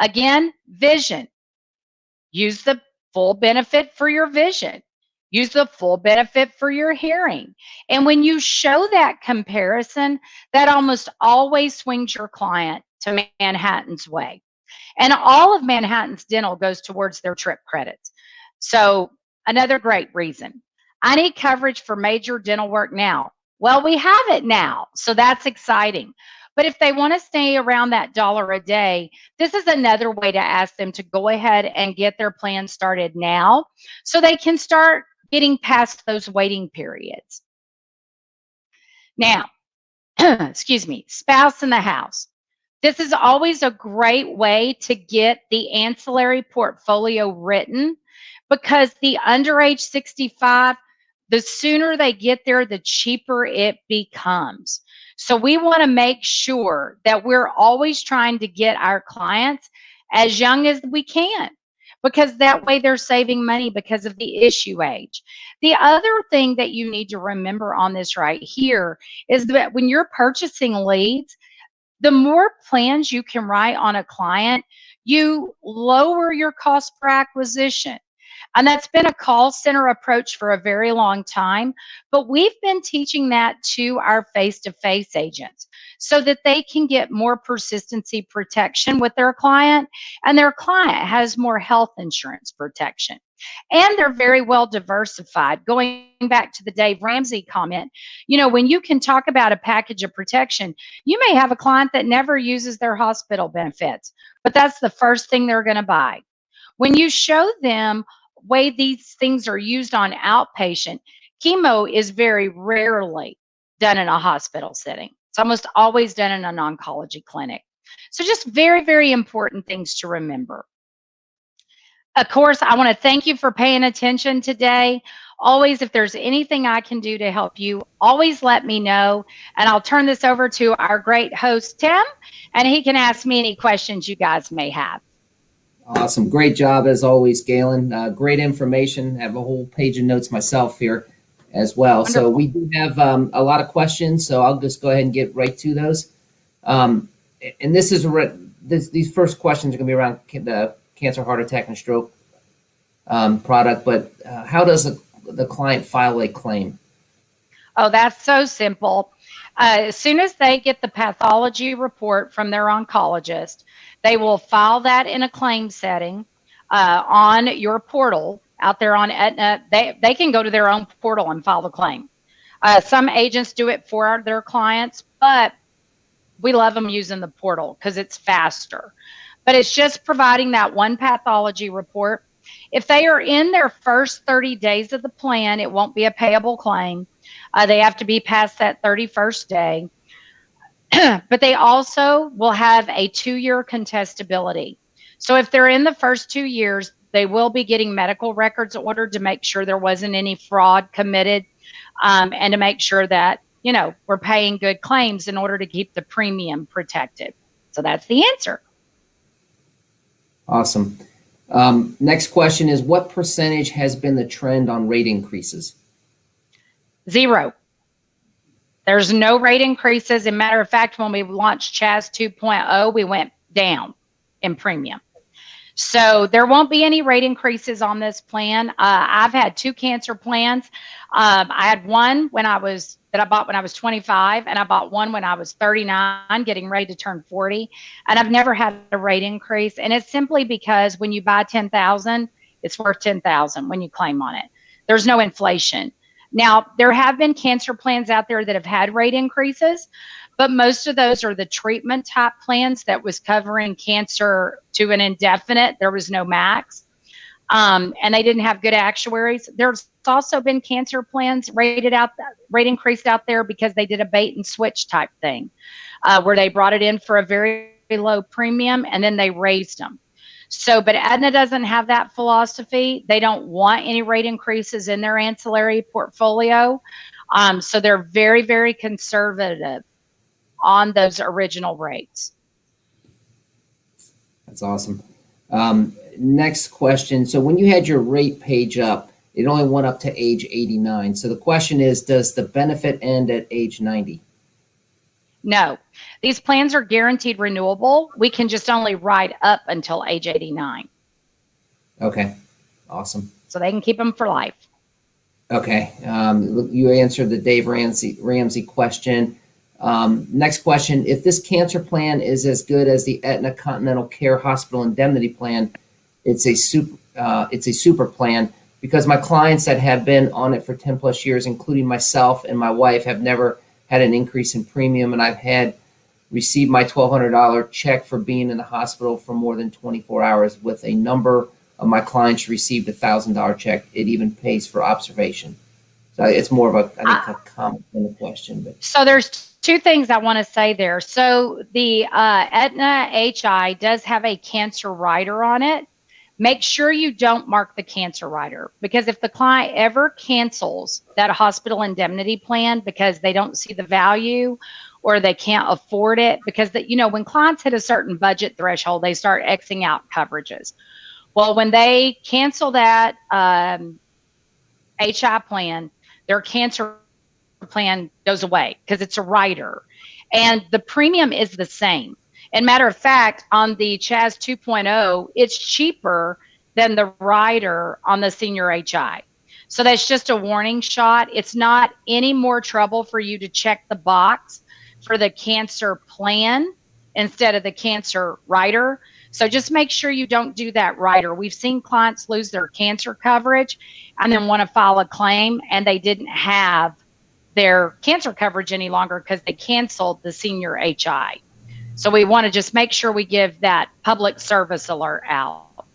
Again, vision. Use the full benefit for your vision. Use the full benefit for your hearing. And when you show that comparison, that almost always swings your client to Manhattan's way. And all of Manhattan's dental goes towards their trip credits. So another great reason. I need coverage for major dental work now. Well, we have it now, so that's exciting. But if they want to stay around that $1 a day, this is another way to ask them to go ahead and get their plan started now so they can start getting past those waiting periods. Now, excuse me, spouse in the house. This is always a great way to get the ancillary portfolio written, because the under age 65, the sooner they get there, the cheaper it becomes. So we want to make sure that we're always trying to get our clients as young as we can, because that way they're saving money because of the issue age. The other thing that you need to remember on this right here is that when you're purchasing leads, the more plans you can write on a client, you lower your cost per acquisition. And that's been a call center approach for a very long time, but we've been teaching that to our face-to-face agents so that they can get more persistency protection with their client, and their client has more health insurance protection. And they're very well diversified. Going back to the Dave Ramsey comment, you know, when you can talk about a package of protection, you may have a client that never uses their hospital benefits, but that's the first thing they're going to buy. When you show them way these things are used on outpatient, chemo is very rarely done in a hospital setting. It's almost always done in an oncology clinic. So just very, very important things to remember. Of course, I want to thank you for paying attention today. Always, if there's anything I can do to help you, always let me know. And I'll turn this over to our great host, Tim, and he can ask me any questions you guys may have. Awesome. Great job as always, Gaylan. Great information. I have a whole page of notes myself here as well. Wonderful. So we do have a lot of questions, so I'll just go ahead and get right to those. And this is these first questions are going to be around the cancer, heart attack, and stroke product. But how does the client file a claim? Oh, that's so simple. As soon as they get the pathology report from their oncologist, they will file that in a claim setting on your portal out there on Aetna. They can go to their own portal and file the claim. Some agents do it for their clients, but we love them using the portal because it's faster. But it's just providing that one pathology report. If they are in their first 30 days of the plan, it won't be a payable claim. They have to be past that 31st day. But they also will have a 2-year contestability. So if they're in the first 2 years, they will be getting medical records ordered to make sure there wasn't any fraud committed, and to make sure that, you know, we're paying good claims in order to keep the premium protected. So that's the answer. Awesome. Next question is, what percentage has been the trend on rate increases? 0. There's no rate increases. As a matter of fact, when we launched CHAS 2.0, we went down in premium. So there won't be any rate increases on this plan. I've had 2 cancer plans. I had one that I bought when I was 25, and I bought one when I was 39, getting ready to turn 40. And I've never had a rate increase. And it's simply because when you buy 10,000, it's worth 10,000 when you claim on it. There's no inflation. Now, there have been cancer plans out there that have had rate increases, but most of those are the treatment type plans that was covering cancer to an indefinite. There was no max, and they didn't have good actuaries. There's also been cancer plans rate increased out there because they did a bait and switch type thing, where they brought it in for a very low premium and then they raised them. So, but Aetna doesn't have that philosophy. They don't want any rate increases in their ancillary portfolio. So they're very, very conservative on those original rates. That's awesome. Next question. So when you had your rate page up, it only went up to age 89. So the question is, does the benefit end at age 90? No, these plans are guaranteed renewable. We can just only ride up until age 89. Okay, awesome. So they can keep them for life. Okay, you answered the Dave Ramsey question. Next question: if this cancer plan is as good as the Aetna Continental Care Hospital Indemnity Plan, it's a super plan, because my clients that have been on it for 10 plus years, including myself and my wife, have never had an increase in premium, and I've received my $1,200 check for being in the hospital for more than 24 hours. With a number of my clients received $1,000 check. It even pays for observation. So it's more of a comment than a question. But so there's 2 things I want to say there. So the Aetna HI does have a cancer rider on it. Make sure you don't mark the cancer rider, because if the client ever cancels that hospital indemnity plan because they don't see the value or they can't afford it, because when clients hit a certain budget threshold, they start Xing out coverages. Well, when they cancel that HI plan, their cancer plan goes away because it's a rider, and the premium is the same. And matter of fact, on the CHAS 2.0, it's cheaper than the rider on the senior HI. So that's just a warning shot. It's not any more trouble for you to check the box for the cancer plan instead of the cancer rider. So just make sure you don't do that rider. We've seen clients lose their cancer coverage and then want to file a claim, and they didn't have their cancer coverage any longer because they canceled the senior HI. So we want to just make sure we give that public service alert out.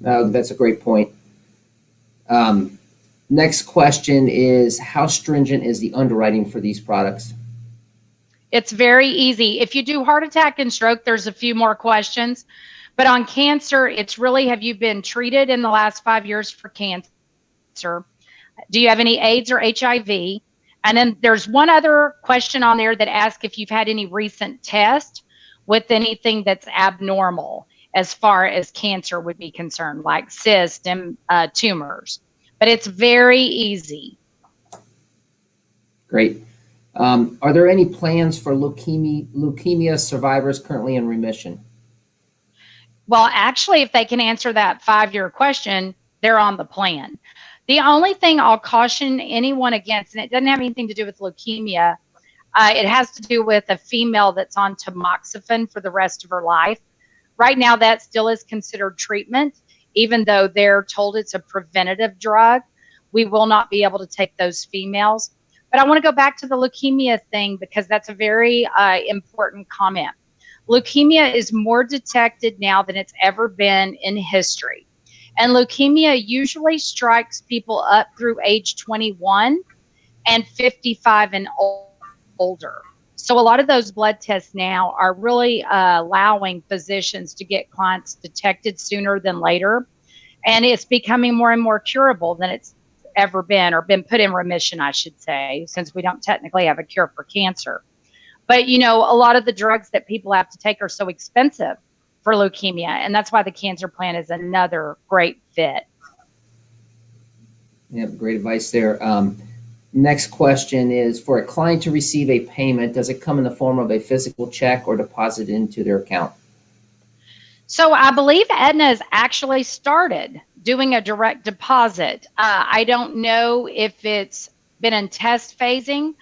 That's a great point. Next question is, how stringent is the underwriting for these products? It's very easy. If you do heart attack and stroke, there's a few more questions. But on cancer, it's really, have you been treated in the last 5 years for cancer? Do you have any AIDS or HIV? And then there's one other question on there that asks if you've had any recent test with anything that's abnormal as far as cancer would be concerned, like cysts and tumors. But it's very easy. Great. Are there any plans for leukemia survivors currently in remission? Well, actually, if they can answer that 5-year question, they're on the plan. The only thing I'll caution anyone against, and it doesn't have anything to do with leukemia, it has to do with a female that's on tamoxifen for the rest of her life. Right now, that still is considered treatment, even though they're told it's a preventative drug. We will not be able to take those females. But I want to go back to the leukemia thing because that's a very important comment. Leukemia is more detected now than it's ever been in history. And leukemia usually strikes people up through age 21 and 55 and older. So a lot of those blood tests now are really allowing physicians to get clients detected sooner than later. And it's becoming more and more curable than it's ever been, or been put in remission, I should say, since we don't technically have a cure for cancer. But, you know, a lot of the drugs that people have to take are so expensive for leukemia, and that's why the cancer plan is another great fit. Yep, great advice there. Next question is, for a client to receive a payment, does it come in the form of a physical check or deposit into their account? So I believe Aetna has actually started doing a direct deposit. I don't know if it's been in test phasing,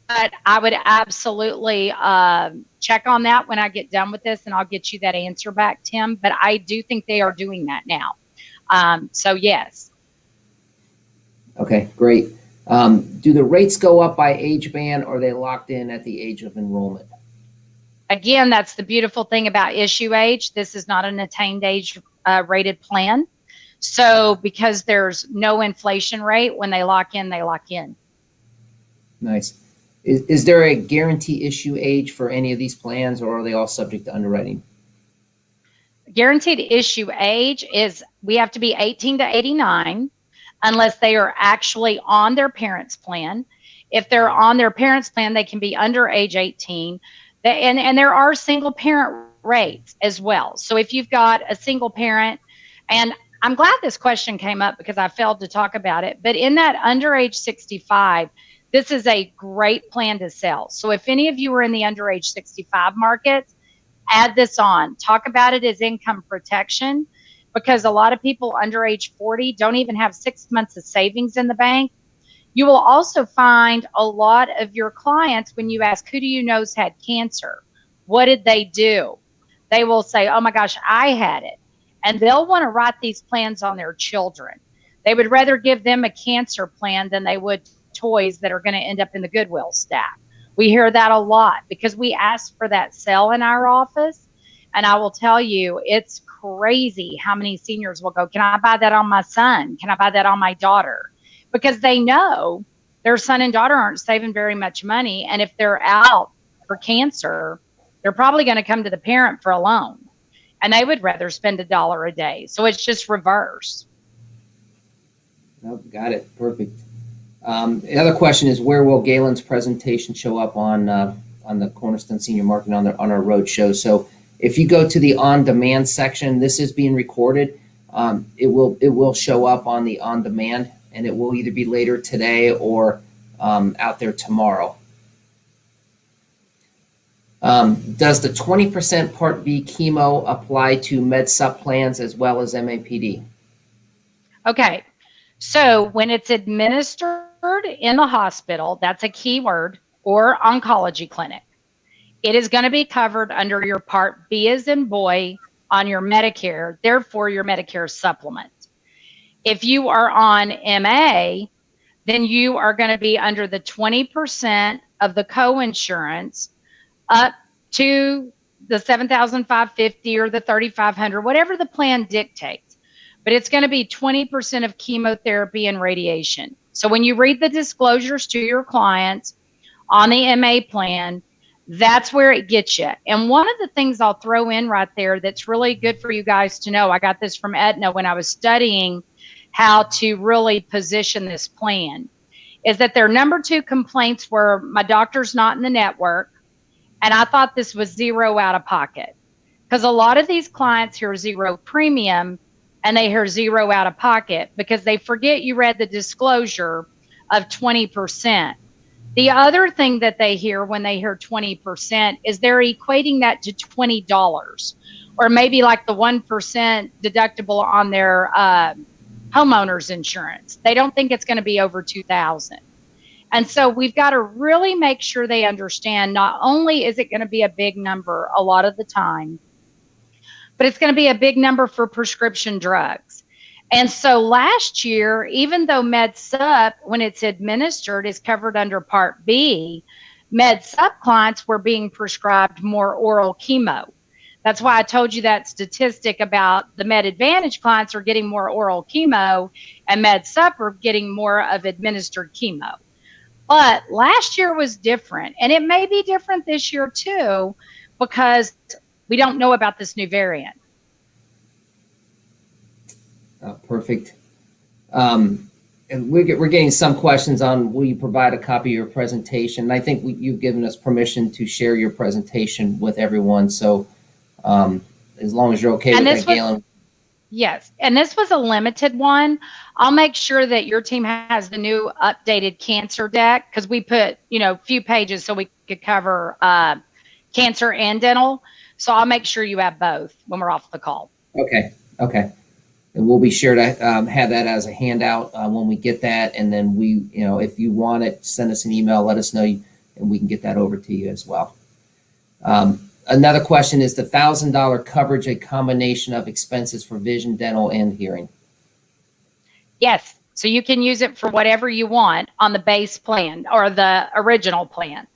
but I would absolutely check on that when I get done with this, and I'll get you that answer back, Tim. But I do think they are doing that now. So yes. Okay, great. Do the rates go up by age band, or are they locked in at the age of enrollment? Again, that's the beautiful thing about issue age. This is not an attained age rated plan. So because there's no inflation rate, when they lock in, they lock in. Nice. Is there a guarantee issue age for any of these plans, or are they all subject to underwriting? Guaranteed issue age is we have to be 18 to 89 unless they are actually on their parents' plan. If they're on their parents' plan, they can be under age 18. And there are single parent rates as well. So if you've got a single parent, and I'm glad this question came up because I failed to talk about it, but in that under age 65, this is a great plan to sell. So if any of you are in the under age 65 market, add this on. Talk about it as income protection, because a lot of people under age 40 don't even have 6 months of savings in the bank. You will also find a lot of your clients, when you ask, who do you know's had cancer? What did they do? They will say, oh my gosh, I had it. And they'll want to write these plans on their children. They would rather give them a cancer plan than they would toys that are going to end up in the Goodwill stack. We hear that a lot because we ask for that sale in our office. And I will tell you, it's crazy how many seniors will go, can I buy that on my son? Can I buy that on my daughter? Because they know their son and daughter aren't saving very much money. And if they're out for cancer, they're probably going to come to the parent for a loan. And they would rather spend $1 a day. So it's just reverse. Oh, got it. Perfect. The other question is, where will Gaylan's presentation show up on the Cornerstone Senior Marketing on our road show? So if you go to the on-demand section, this is being recorded. It will show up on the on-demand, and it will either be later today or out there tomorrow. Does the 20% Part B chemo apply to med sup plans as well as MAPD? Okay, so when it's administered in the hospital, that's a key word, or oncology clinic, it is going to be covered under your Part B as in boy on your Medicare, therefore your Medicare supplement. If you are on MA, then you are going to be under the 20% of the coinsurance up to the $7,550 or the $3,500, whatever the plan dictates. But it's going to be 20% of chemotherapy and radiation. So when you read the disclosures to your clients on the MA plan, That's where it gets you. And one of the things I'll throw in right there that's really good for you guys to know, I got this from Aetna when I was studying how to really position this plan, is that their number 2 complaints were, my doctor's not in the network. And I thought this was zero out of pocket, because a lot of these clients hear zero premium and they hear zero out of pocket because they forget you read the disclosure of 20%. The other thing that they hear when they hear 20% is they're equating that to $20, or maybe like the 1% deductible on their homeowner's insurance. They don't think it's going to be over $2,000. And so we've got to really make sure they understand, not only is it going to be a big number a lot of the time, but it's going to be a big number for prescription drugs. And so last year, even though MedSup, when it's administered, is covered under Part B, MedSup clients were being prescribed more oral chemo. That's why I told you that statistic about the Med Advantage clients are getting more oral chemo and MedSup are getting more of administered chemo. But last year was different, and it may be different this year too, because we don't know about this new variant. Perfect. And we're getting some questions on, will you provide a copy of your presentation? And I think you've given us permission to share your presentation with everyone. So as long as you're okay with that, Gaylan. Yes, and this was a limited one. I'll make sure that your team has the new updated cancer deck, because we put, a few pages so we could cover cancer and dental. So I'll make sure you have both when we're off the call. Okay. And we'll be sure to have that as a handout when we get that. And then we, if you want it, send us an email, let us know, and we can get that over to you as well. Another question is the $1,000 coverage a combination of expenses for vision, dental, and hearing? Yes. So you can use it for whatever you want on the base plan or the original plan.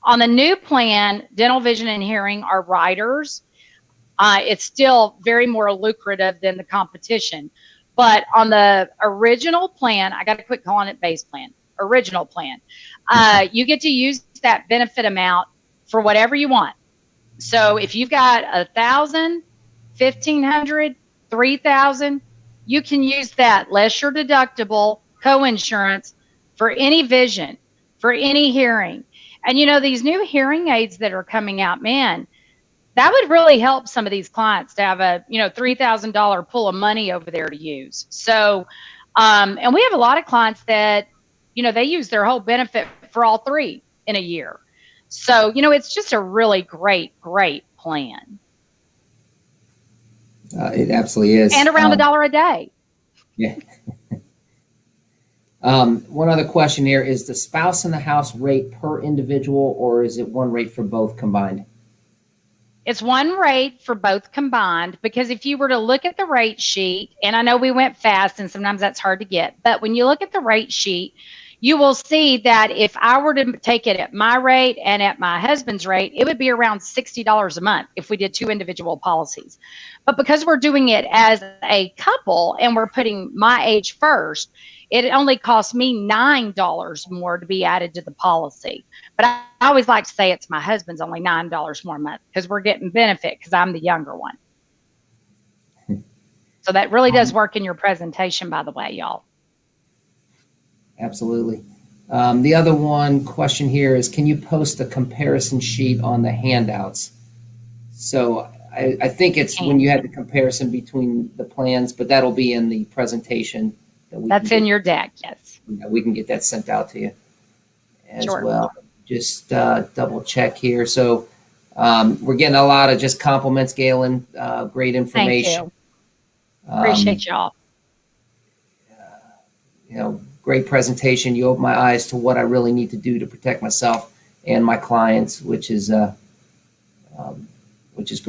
On the new plan, dental, vision, and hearing are riders. It's still very more lucrative than the competition. But on the original plan, I got to quit calling it base plan, original plan, you get to use that benefit amount for whatever you want. So if you've got 1,000, 1,500, 3,000, you can use that less your deductible co-insurance for any vision, for any hearing. And these new hearing aids that are coming out, man, that would really help some of these clients to have a $3,000 pool of money over there to use. So, and we have a lot of clients that they use their whole benefit for all 3 in a year. So, it's just a really great plan. It absolutely is. And around $1 a day. Yeah. One other question here, is the spouse in the house rate per individual, or is it one rate for both combined? It's one rate for both combined, because if you were to look at the rate sheet, and I know we went fast and sometimes that's hard to get, but when you look at the rate sheet, you will see that if I were to take it at my rate and at my husband's rate, it would be around $60 a month if we did 2 individual policies. But because we're doing it as a couple and we're putting my age first, it only costs me $9 more to be added to the policy. But I always like to say it's my husband's only $9 more a month, because we're getting benefit because I'm the younger one. So that really does work in your presentation, by the way, y'all. Absolutely. The other one question here is, can you post a comparison sheet on the handouts? So I think it's when you had the comparison between the plans, but that'll be in the presentation. That's in your deck, yes. We can get that sent out to you as Sure. well. Just double check here. So we're getting a lot of just compliments, Gaylan. Great information. Thank you. Appreciate y'all. Great presentation. You opened my eyes to what I really need to do to protect myself and my clients, which is great.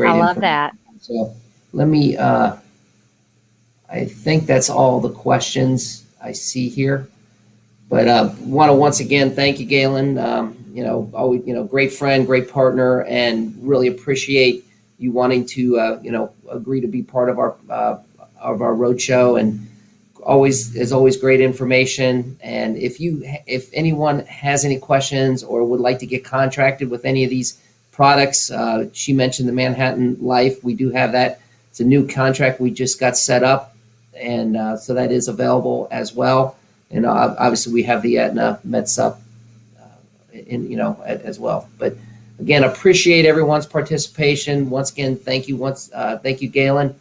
I love that. So let me, I think that's all the questions I see here, but want to once again thank you, Gaylan. Always, great friend, great partner, and really appreciate you wanting to, agree to be part of our roadshow. And always great information. And if anyone has any questions or would like to get contracted with any of these products. She mentioned the Manhattan Life. We do have that. It's a new contract we just got set up, and so that is available as well. And obviously we have the Aetna MedSup as well. But again, appreciate everyone's participation. Once again, thank you. Thank you, Gaylan.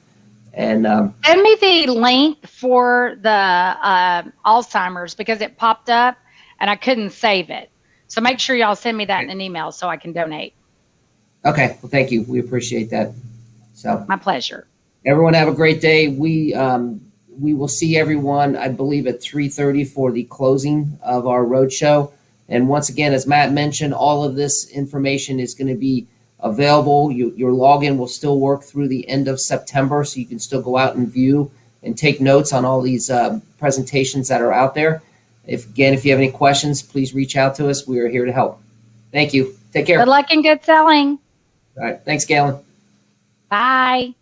And send me the link for the Alzheimer's, because it popped up and I couldn't save it. So make sure y'all send me that in an email so I can donate. Okay. Well, thank you. We appreciate that. So my pleasure. Everyone have a great day. We will see everyone, I believe, at 3:30 for the closing of our roadshow. And once again, as Matt mentioned, all of this information is going to be available. Your login will still work through the end of September, so you can still go out and view and take notes on all these presentations that are out there. If you have any questions, please reach out to us. We are here to help. Thank you. Take care. Good luck and good selling. All right. Thanks, Gaylan. Bye.